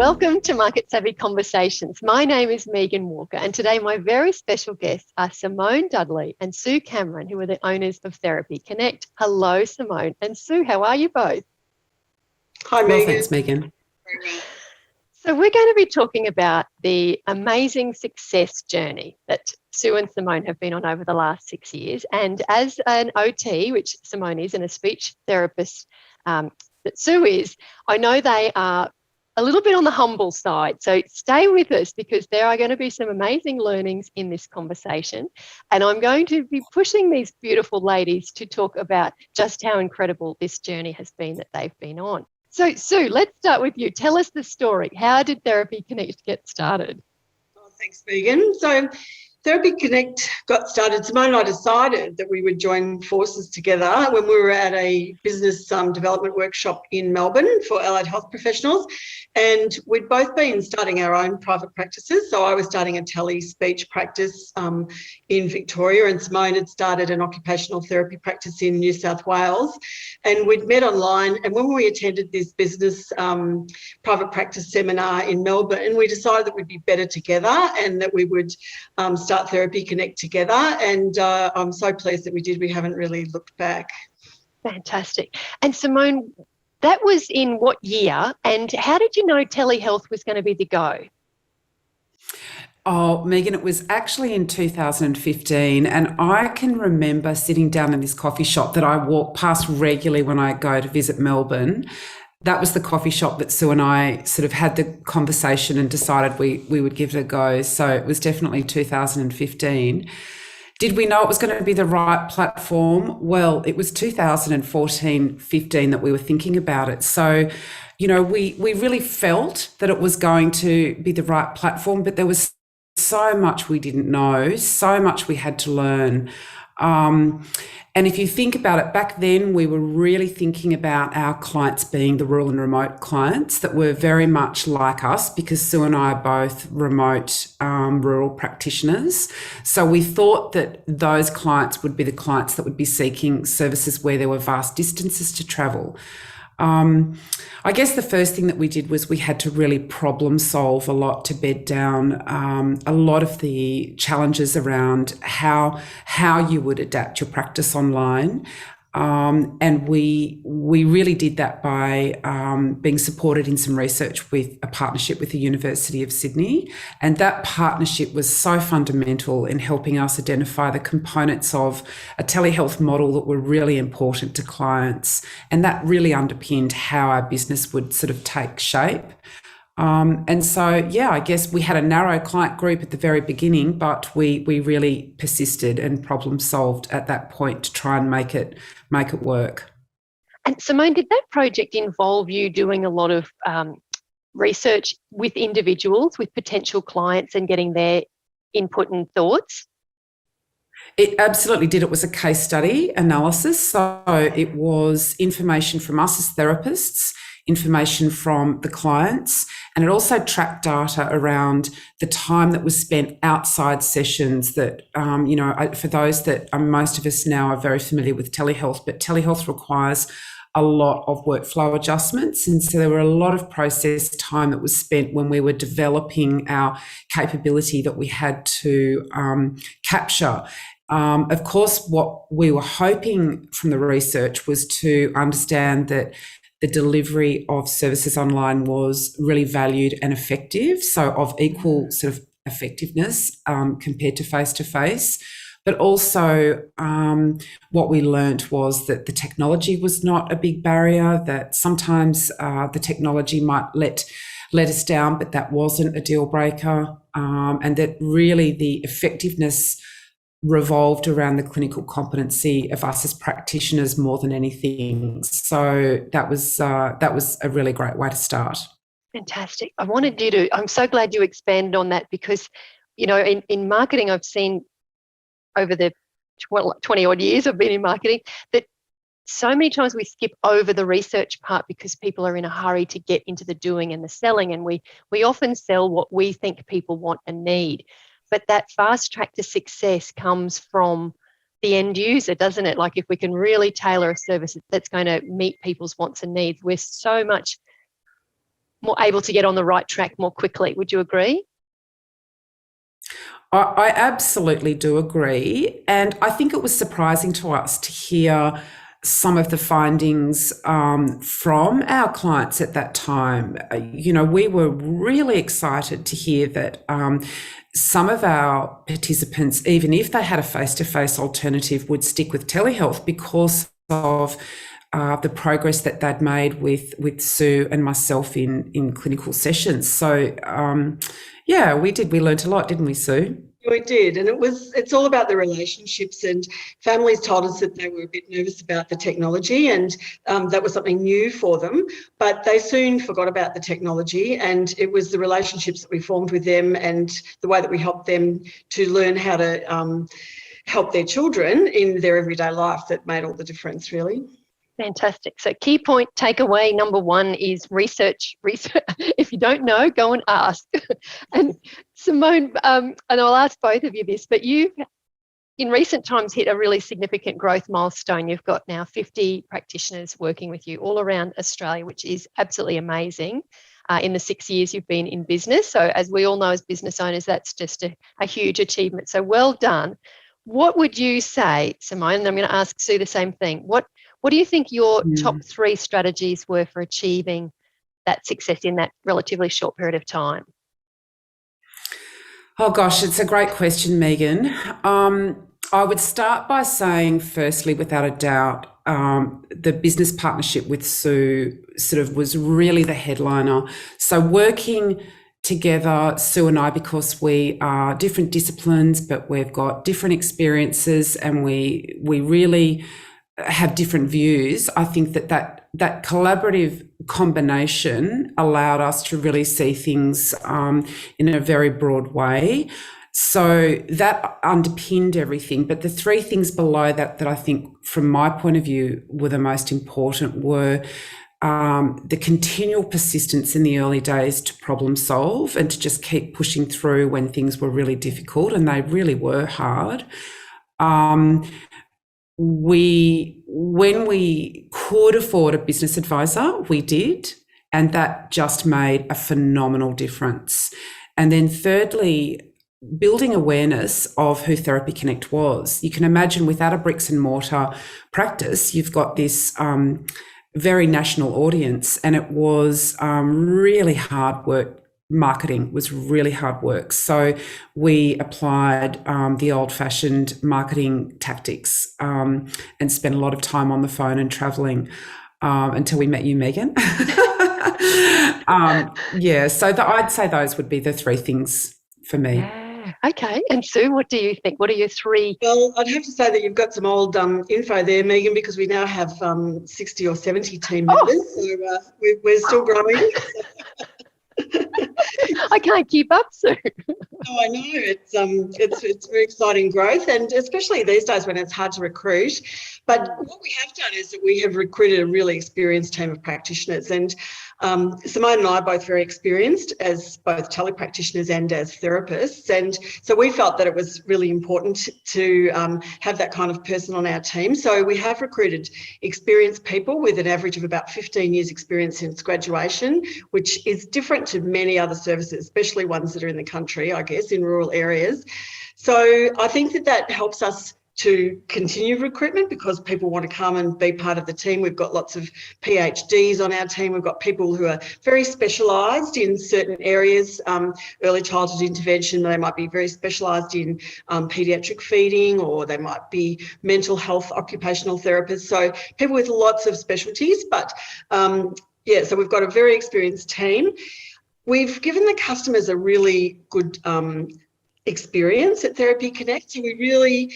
Welcome to Market Savvy Conversations. My name is Megan Walker, and today my very special guests are Simone Dudley and Sue Cameron, who are the owners of Therapy Connect. Hello, Simone and Sue. How are you both? Hi, Megan. Well, thanks, Megan. So we're going to be talking about the amazing success journey that Sue and Simone have been on over the last 6 years. And as an OT, which Simone is, and a speech therapist that Sue is, I know they are a little bit on the humble side. So stay with us because there are going to be some amazing learnings in this conversation. And I'm going to be pushing these beautiful ladies to talk about just how incredible this journey has been that they've been on. So Sue, let's start with you. Tell us the story. How did Therapy Connect get started? Oh, thanks, Megan. So Therapy Connect got started. Simone and I decided that we would join forces together when we were at a business development workshop in Melbourne for allied health professionals. And we'd both been starting our own private practices. So I was starting a tele-speech practice in Victoria, and Simone had started an occupational therapy practice in New South Wales. And we'd met online. And when we attended this business private practice seminar in Melbourne, we decided that we'd be better together and that we would start Therapy Connect together, and I'm so pleased that we did. We haven't really looked back. Fantastic. And Simone, that was in what year, and how did you know telehealth was going to be the go? Oh, Megan, it was actually in 2015, and I can remember sitting down in this coffee shop that I walk past regularly when I go to visit Melbourne. That was the coffee shop that Sue and I sort of had the conversation and decided we would give it a go. So it was definitely 2015. Did we know it was going to be the right platform? Well, it was 2014-15 that we were thinking about it. So, you know, we really felt that it was going to be the right platform, but there was so much we didn't know, so much we had to learn. And if you think about it, back then we were really thinking about our clients being the rural and remote clients that were very much like us, because Sue and I are both remote rural practitioners. So we thought that those clients would be the clients that would be seeking services where there were vast distances to travel. I guess the first thing that we did was we had to really problem solve a lot to bed down a lot of the challenges around how you would adapt your practice online. And we really did that by being supported in some research with a partnership with the University of Sydney. And that partnership was so fundamental in helping us identify the components of a telehealth model that were really important to clients. And that really underpinned how our business would sort of take shape. And so, yeah, I guess we had a narrow client group at the very beginning, but we really persisted and problem solved at that point to try and make it work. And Simone, did that project involve you doing a lot of research with individuals, with potential clients, and getting their input and thoughts? It absolutely did. It was a case study analysis. So it was information from us as therapists, information from the clients, and it also tracked data around the time that was spent outside sessions that, for those that most of us now are very familiar with telehealth, but telehealth requires a lot of workflow adjustments. And so there were a lot of process time that was spent when we were developing our capability that we had to capture. Of course, what we were hoping from the research was to understand that the delivery of services online was really valued and effective, so of equal sort of effectiveness compared to face-to-face. But also what we learnt was that the technology was not a big barrier, that sometimes the technology might let us down, but that wasn't a deal breaker, and that really the effectiveness revolved around the clinical competency of us as practitioners more than anything. So that was a really great way to start. Fantastic. I'm so glad you expanded on that because, you know, in marketing, I've seen over the 20 odd years I've been in marketing that so many times we skip over the research part because people are in a hurry to get into the doing and the selling. And we often sell what we think people want and need. But that fast track to success comes from the end user, doesn't it? Like if we can really tailor a service that's going to meet people's wants and needs, we're so much more able to get on the right track more quickly. Would you agree? I absolutely do agree. And I think it was surprising to us to hear some of the findings from our clients at that time. We were really excited to hear that some of our participants, even if they had a face-to-face alternative, would stick with telehealth because of the progress that they'd made with Sue and myself in clinical sessions. So, yeah, we did. We learned a lot, didn't we, Sue? We did, and it's all about the relationships, and families told us that they were a bit nervous about the technology, and that was something new for them, but they soon forgot about the technology, and it was the relationships that we formed with them and the way that we helped them to learn how to help their children in their everyday life that made all the difference, really. Fantastic. So key point takeaway number one is research. If you don't know, go and ask. And Simone, and I'll ask both of you this, but you've in recent times hit a really significant growth milestone. You've got now 50 practitioners working with you all around Australia, which is absolutely amazing in the 6 years you've been in business. So as we all know as business owners, that's just a huge achievement. So well done. What would you say, Simone, and I'm going to ask Sue the same thing, what do you think your top 3 strategies were for achieving that success in that relatively short period of time? Oh, gosh, it's a great question, Megan. I would start by saying, firstly, without a doubt, the business partnership with Sue sort of was really the headliner. So working together, Sue and I, because we are different disciplines, but we've got different experiences and we really have different views. I think that collaborative combination allowed us to really see things in a very broad way. So that underpinned everything. But the 3 things below that I think from my point of view were the most important were the continual persistence in the early days to problem solve and to just keep pushing through when things were really difficult, and they really were hard. When we could afford a business advisor, we did, and that just made a phenomenal difference. And then thirdly, building awareness of who Therapy Connect was. You can imagine without a bricks and mortar practice, you've got this very national audience, and it was really hard work. Marketing was really hard work. So we applied the old-fashioned marketing tactics and spent a lot of time on the phone and traveling until we met you, Megan. So I'd say those would be the 3 things for me. Yeah. Okay. And Sue, what do you think? What are your 3? Well, I'd have to say that you've got some old info there, Megan, because we now have 60 or 70 team members. So we're still growing. I can't keep up, Sue. Oh, I know. It's very exciting growth, and especially these days when it's hard to recruit. But what we have done is that we have recruited a really experienced team of practitioners, and Simone and I are both very experienced as both telepractitioners and as therapists, and so we felt that it was really important to have that kind of person on our team. So we have recruited experienced people with an average of about 15 years experience since graduation, which is different to many other services, especially ones that are in the country, I guess, in rural areas. So I think that helps us to continue recruitment because people want to come and be part of the team. We've got lots of PhDs on our team. We've got people who are very specialised in certain areas, early childhood intervention. They might be very specialised in paediatric feeding, or they might be mental health occupational therapists. So people with lots of specialties. But so we've got a very experienced team. We've given the customers a really good experience at Therapy Connect. So we really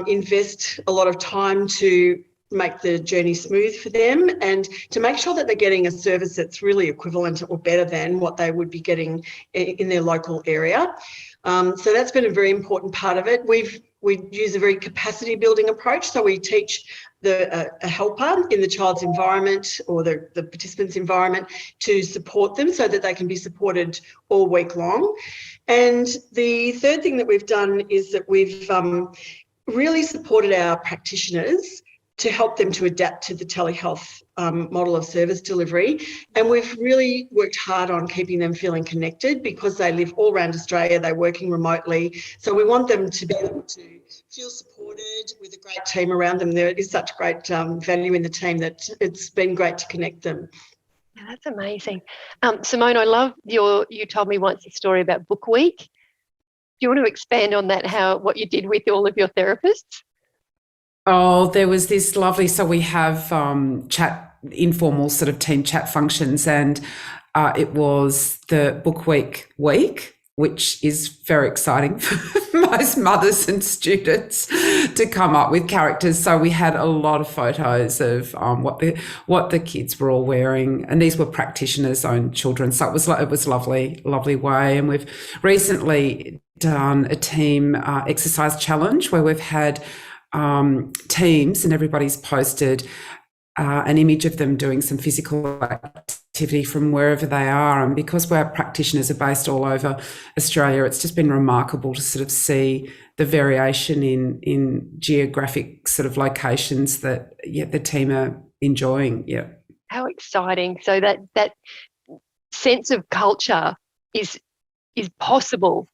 invest a lot of time to make the journey smooth for them and to make sure that they're getting a service that's really equivalent or better than what they would be getting in their local area. So that's been a very important part of it. We use a very capacity building approach. So we teach a helper in the child's environment or the participant's environment to support them so that they can be supported all week long. And the third thing that we've done is that we've really supported our practitioners to help them to adapt to the telehealth model of service delivery. And we've really worked hard on keeping them feeling connected because they live all around Australia, they're working remotely. So we want them to be able to feel supported with a great team around them. There is such great value in the team that it's been great to connect them. Yeah, that's amazing. Simone, I love you told me once a story about Book Week. Do you want to expand on that, what you did with all of your therapists? Oh, there was this lovely, so we have informal sort of team chat functions, and it was the Book Week, which is very exciting for most mothers and students to come up with characters. So we had a lot of photos of what the kids were all wearing, and these were practitioners' own children. So it was lovely way. And we've recently done a team exercise challenge where we've had teams, and everybody's posted an image of them doing some physical activity from wherever they are. And because our practitioners are based all over Australia, it's just been remarkable to sort of see the variation in geographic sort of locations that the team are enjoying. Yeah. How exciting. So that sense of culture is possible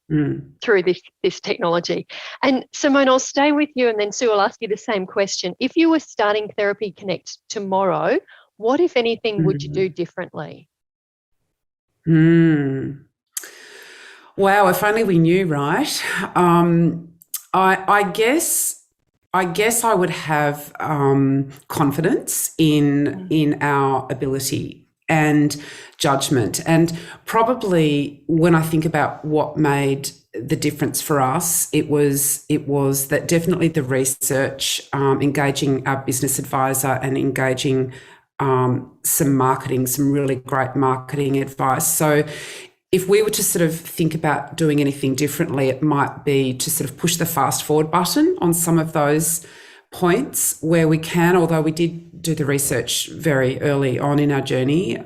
through this technology. And Simone, I'll stay with you, and then Sue, I'll ask you the same question. If you were starting Therapy Connect tomorrow, what, if anything, would you do differently? Wow, if only we knew, right? I guess I would have confidence in our ability and judgment. And probably when I think about what made the difference for us, it was that definitely the research, engaging our business advisor and engaging some really great marketing advice. So if we were to sort of think about doing anything differently, it might be to sort of push the fast forward button on some of those points where we can, although we did do the research very early on in our journey.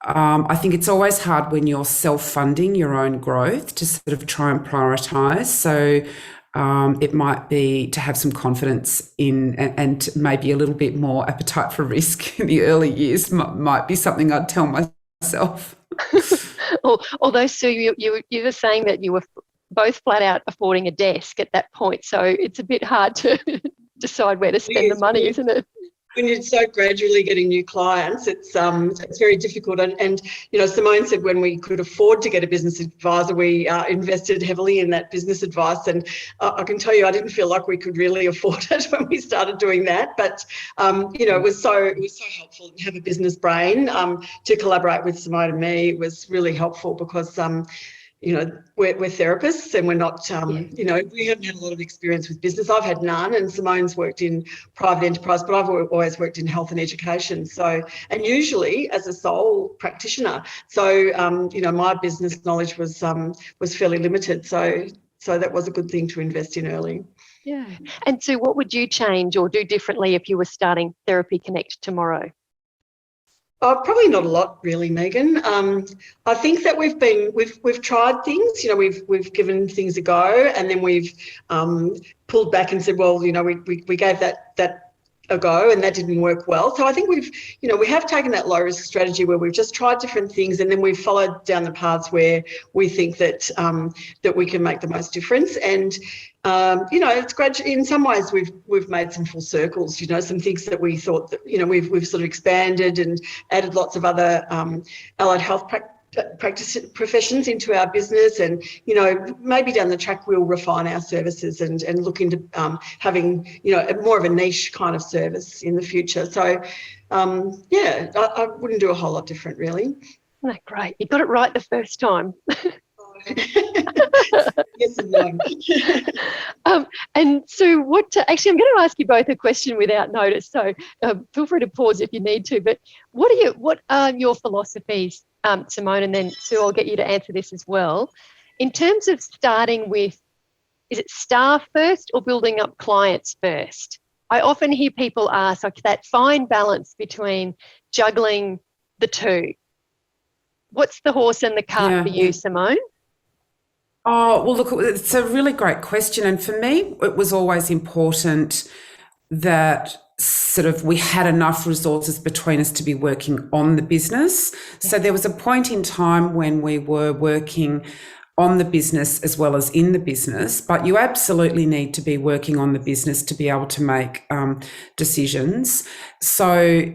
I think it's always hard when you're self-funding your own growth to sort of try and prioritise. So it might be to have some confidence in and maybe a little bit more appetite for risk in the early years might be something I'd tell myself. Although, Sue, you were saying that you were both flat out affording a desk at that point, so it's a bit hard to decide where to spend the money, isn't it? When you're so gradually getting new clients, it's very difficult. And Simone said when we could afford to get a business advisor, we invested heavily in that business advice. And I can tell you, I didn't feel like we could really afford it when we started doing that. But it was so helpful to have a business brain to collaborate with Simone and me. It was really helpful because we're therapists and we're not, we haven't had a lot of experience with business. I've had none, and Simone's worked in private enterprise, but I've always worked in health and education. So, and usually as a sole practitioner. So, my business knowledge was fairly limited. So that was a good thing to invest in early. Yeah. And so what would you change or do differently if you were starting Therapy Connect tomorrow? Probably not a lot, really, Megan. I think that we've tried things. We've given things a go, and then we've pulled back and said, well, we gave that a go, and that didn't work well. So I think we have taken that low risk strategy where we've just tried different things, and then we've followed down the paths where we think that that we can make the most difference. And it's gradual. In some ways, we've made some full circles. Some things that we thought that we've sort of expanded and added lots of other allied health practice professions into our business, and maybe down the track we'll refine our services and look into having more of a niche kind of service in the future. So I wouldn't do a whole lot different, really. Oh, great, you got it right the first time. Yes and no. And so actually I'm going to ask you both a question without notice, so feel free to pause if you need to, but what are your philosophies, Simone, and then Sue, I'll get you to answer this as well, in terms of starting with, is it staff first or building up clients first? I often hear people ask that fine balance between juggling the two. What's the horse and the cart for you, Simone? Oh, well, look, it's a really great question. And for me, it was always important that we had enough resources between us to be working on the business. So there was a point in time when we were working on the business as well as in the business, but you absolutely need to be working on the business to be able to make decisions. So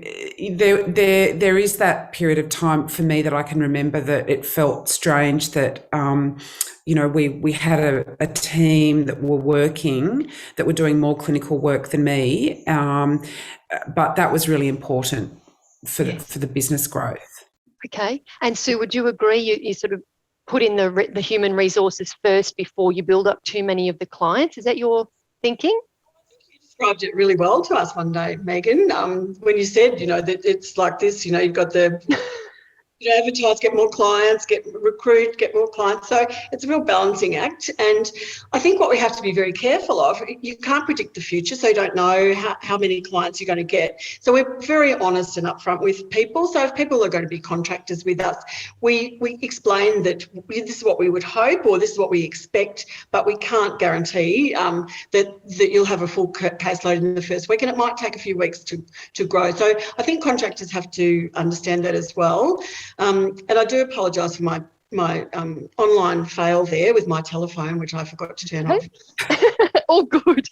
there is that period of time for me that I can remember that it felt strange that we had a team that were doing more clinical work than me, but that was really important for the business growth. Okay, and Sue, would you agree? You sort of put in the human resources first before you build up too many of the clients. Is that your thinking? You described it really well to us one day, Megan, when you said, that it's like this, you've got the advertise, get more clients, recruit, get more clients. So it's a real balancing act. And I think what we have to be very careful of, you can't predict the future, so you don't know how many clients you're going to get. So we're very honest and upfront with people. So if people are going to be contractors with us, we explain that this is what we would hope or this is what we expect, but we can't guarantee that you'll have a full caseload in the first week, and it might take a few weeks to grow. So I think contractors have to understand that as well. And I do apologise for my online fail there with my telephone, which I forgot to turn off. All good.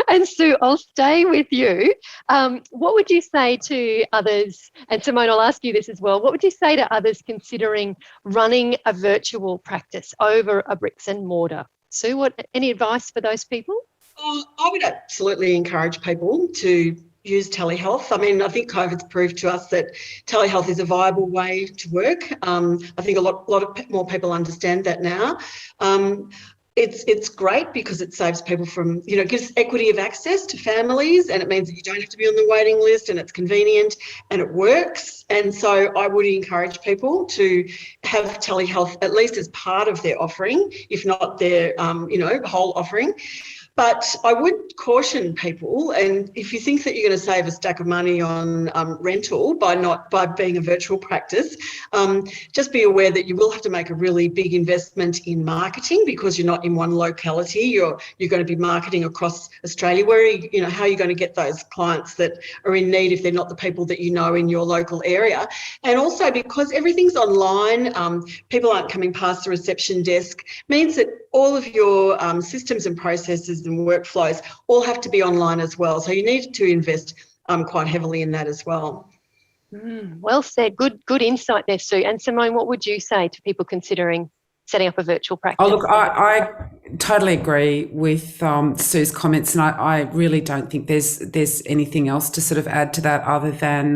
And Sue, I'll stay with you. What would you say to others, and Simone, I'll ask you this as well, what would you say to others considering running a virtual practice over a bricks and mortar? Sue, any advice for those people? I would absolutely encourage people to use telehealth. I mean, I think COVID's proved to us that telehealth is a viable way to work. I think a lot more people understand that now. It's great because it saves people from, gives equity of access to families, and it means that you don't have to be on the waiting list, and it's convenient and it works. And so I would encourage people to have telehealth at least as part of their offering, if not their, whole offering. But I would caution people, and if you think that you're going to save a stack of money on rental by being a virtual practice, just be aware that you will have to make a really big investment in marketing because you're not in one locality. You're going to be marketing across Australia. How are you going to get those clients that are in need if they're not the people that you know in your local area? And also because everything's online, people aren't coming past the reception desk, means that all of your systems and processes and workflows all have to be online as well. So you need to invest quite heavily in that as well. Well said. Good insight there, Sue. And Simone, what would you say to people considering setting up a virtual practice? Oh, look, I totally agree with Sue's comments, and I really don't think there's anything else to sort of add to that other than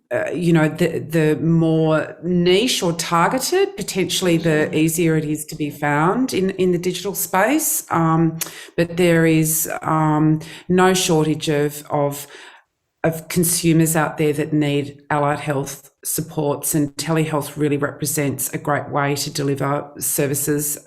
the more niche or targeted, potentially the easier it is to be found in the digital space. But there is no shortage of consumers out there that need allied health supports, and telehealth really represents a great way to deliver services,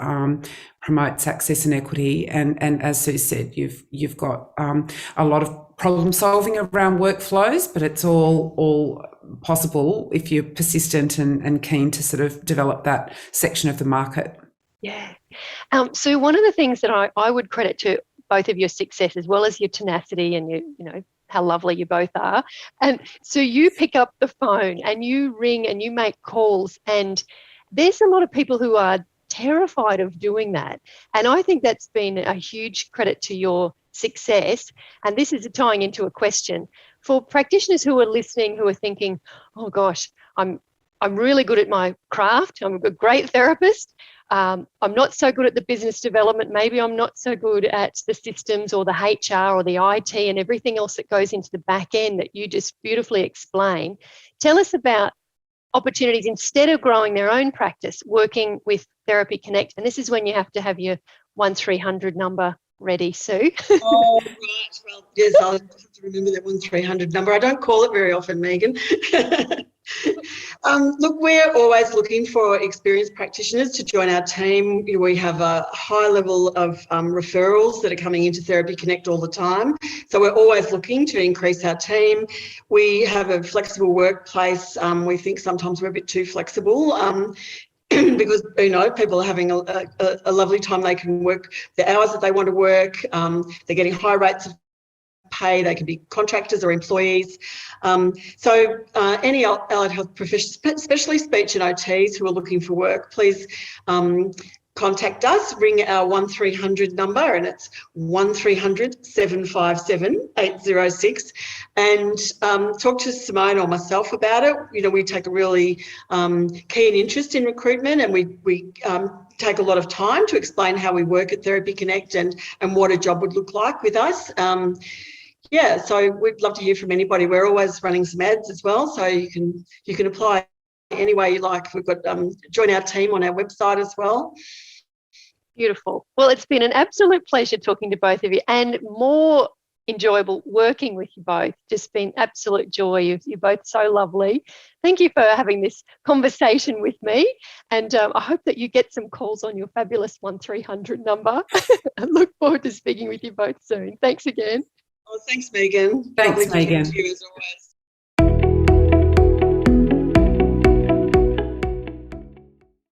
promotes access and equity. And as Sue said, you've got a lot of problem solving around workflows, but it's all possible if you're persistent and keen to sort of develop that section of the market. Yeah. So one of the things that I would credit to both of your success, as well as your tenacity and how lovely you both are. And so you pick up the phone and you ring and you make calls, and there's a lot of people who are terrified of doing that. And I think that's been a huge credit to your success. And this is tying into a question for practitioners who are listening, who are thinking, oh gosh, I'm really good at my craft. I'm a great therapist. I'm not so good at the business development. Maybe I'm not so good at the systems or the HR or the IT and everything else that goes into the back end that you just beautifully explain. Tell us about opportunities instead of growing their own practice, working with Therapy Connect. And this is when you have to have your 1300 number ready, Sue. Oh, right. Well, yes, I'll have to remember that 1300 number. I don't call it very often, Megan. Look, we're always looking for experienced practitioners to join our team. We have a high level of referrals that are coming into Therapy Connect all the time. So we're always looking to increase our team. We have a flexible workplace. We think sometimes we're a bit too flexible. Because people are having a lovely time. They can work the hours that they want to work. They're getting high rates of pay. They can be contractors or employees. So any allied health professionals, especially speech and OTs who are looking for work, please contact us, ring our 1300 number, and it's 1300 757 806, and talk to Simone or myself about it. You know, we take a really keen interest in recruitment, and we take a lot of time to explain how we work at Therapy Connect and what a job would look like with us. Yeah, so we'd love to hear from anybody. We're always running some ads as well, so you can apply any way you like. We've got join our team on our website as well. Beautiful. Well, it's been an absolute pleasure talking to both of you, and more enjoyable working with you both. Just been absolute joy. You're both so lovely. Thank you for having this conversation with me, and I hope that you get some calls on your fabulous 1300 number. I look forward to speaking with you both soon. Thanks again. Oh, thanks, Megan. Thanks, Lovely to Megan. talk to you as always.